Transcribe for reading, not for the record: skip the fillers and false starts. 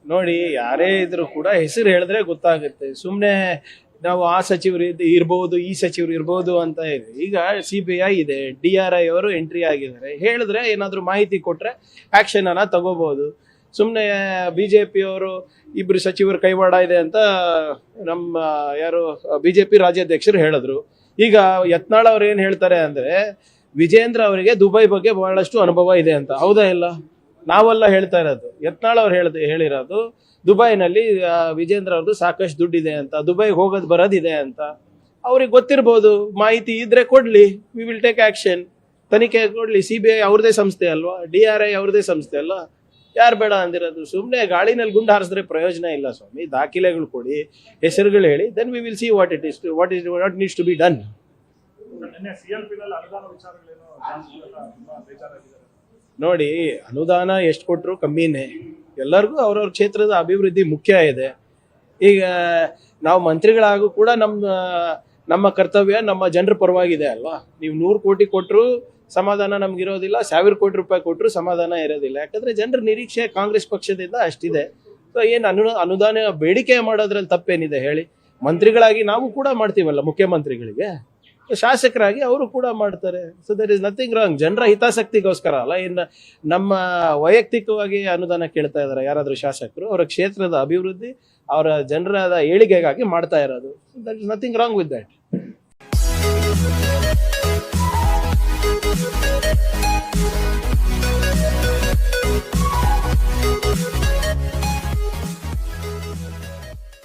ನೋಡಿ, ಯಾರೇ ಇದ್ರು ಕೂಡ ಹೆಸರು ಹೇಳಿದ್ರೆ ಗೊತ್ತಾಗುತ್ತೆ. ಸುಮ್ನೆ ನಾವು ಆ ಸಚಿವರು ಇರ್ಬೋದು, ಈ ಸಚಿವರು ಇರ್ಬೋದು ಅಂತ ಇದೆ. ಈಗ CBI ಇದೆ, DRI ಅವರು ಎಂಟ್ರಿ ಆಗಿದ್ದಾರೆ. ಹೇಳಿದ್ರೆ ಏನಾದ್ರು ಮಾಹಿತಿ ಕೊಟ್ರೆ ಆಕ್ಷನ್ ಅನ್ನ ತಗೋಬಹುದು. ಸುಮ್ನೆ BJP ಅವರು ಇಬ್ರು ಸಚಿವರು ಕೈವಾಡ ಇದೆ ಅಂತ ನಮ್ಮ ಯಾರು BJP ರಾಜ್ಯಾಧ್ಯಕ್ಷರು ಹೇಳಿದ್ರು. ಈಗ ಯತ್ನಾಳ್ ಅವ್ರು ಏನ್ ಹೇಳ್ತಾರೆ ಅಂದ್ರೆ, ವಿಜೇಂದ್ರ ಅವರಿಗೆ ದುಬೈ ಬಗ್ಗೆ ಬಹಳಷ್ಟು ಅನುಭವ ಇದೆ ಅಂತ. ಹೌದಾ ಇಲ್ಲ? ನಾವೆಲ್ಲ ಹೇಳ್ತಾ ಇರೋದು. ಯತ್ನಾಳ್ ಅವ್ರು ಹೇಳಿರೋದು ದುಬೈನಲ್ಲಿ ವಿಜೇಂದ್ರ ಅವ್ರದ್ದು ಸಾಕಷ್ಟು ದುಡ್ಡಿದೆ ಅಂತ, ದುಬೈಗೆ ಹೋಗೋದು ಬರೋದಿದೆ ಅಂತ. ಅವ್ರಿಗೆ ಗೊತ್ತಿರ್ಬೋದು, ಮಾಹಿತಿ ಇದ್ರೆ ಕೊಡ್ಲಿ, ವಿ ವಿಲ್ ಟೇಕ್ ಆಕ್ಷನ್. ತನಿಖೆ ಕೊಡ್ಲಿ. CBI ಅವ್ರದೇ ಸಂಸ್ಥೆ ಅಲ್ವಾ, DRI ಅವ್ರದೇ ಸಂಸ್ಥೆ ಅಲ್ವಾ? ಯಾರು ಬೇಡ ಅಂದಿರೋದು? ಸುಮ್ಮನೆ ಗಾಳಿನಲ್ಲಿ ಗುಂಡು ಹಾರಿಸಿದ್ರೆ ಪ್ರಯೋಜನ ಇಲ್ಲ ಸ್ವಾಮಿ. ದಾಖಲೆಗಳು ಕೊಡಿ, ಹೆಸರುಗಳು ಹೇಳಿ, then we will see what needs to be done. ನೋಡಿ, ಅನುದಾನ ಎಷ್ಟು ಕೊಟ್ಟರು ಕಮ್ಮಿನೇ. ಎಲ್ಲರಿಗೂ ಅವ್ರವ್ರ ಕ್ಷೇತ್ರದ ಅಭಿವೃದ್ಧಿ ಮುಖ್ಯ ಇದೆ. ಈಗ ನಾವು ಮಂತ್ರಿಗಳಾಗೂ ಕೂಡ ನಮ್ಮ ಕರ್ತವ್ಯ ನಮ್ಮ ಜನರ ಪರವಾಗಿದೆ ಅಲ್ವಾ? ನೀವು 100 ಕೋಟಿ ಕೊಟ್ಟರು ಸಮಾಧಾನ ನಮ್ಗಿರೋದಿಲ್ಲ, 1000 ಕೋಟಿ ರೂಪಾಯಿ ಕೊಟ್ಟರು ಸಮಾಧಾನ ಇರೋದಿಲ್ಲ. ಯಾಕಂದ್ರೆ ಜನರ ನಿರೀಕ್ಷೆ ಕಾಂಗ್ರೆಸ್ ಪಕ್ಷದಿಂದ ಅಷ್ಟಿದೆ. ಸೊ ಏನು ಅನುದಾನ ಬೇಡಿಕೆ ಮಾಡೋದ್ರಲ್ಲಿ ತಪ್ಪೇನಿದೆ ಹೇಳಿ? ಮಂತ್ರಿಗಳಾಗಿ ನಾವು ಕೂಡ ಮಾಡ್ತೀವಲ್ಲ, ಮುಖ್ಯಮಂತ್ರಿಗಳಿಗೆ ಶಾಸಕರಾಗಿ ಅವರು ಕೂಡ ಮಾಡ್ತಾರೆ. So there is nothing wrong. ಜನರ ಹಿತಾಸಕ್ತಿಗೋಸ್ಕರ ಅಲ್ಲ, ಇನ್ನು ನಮ್ಮ ವೈಯಕ್ತಿಕವಾಗಿ ಅನುದಾನ ಕೇಳ್ತಾ ಇದಾರೆ ಯಾರಾದ್ರೂ ಶಾಸಕರು? ಅವರ ಕ್ಷೇತ್ರದ ಅಭಿವೃದ್ಧಿ, ಅವರ ಜನರ ಏಳಿಗೆಗಾಗಿ ಮಾಡ್ತಾ ಇರೋದು. There is nothing wrong with that.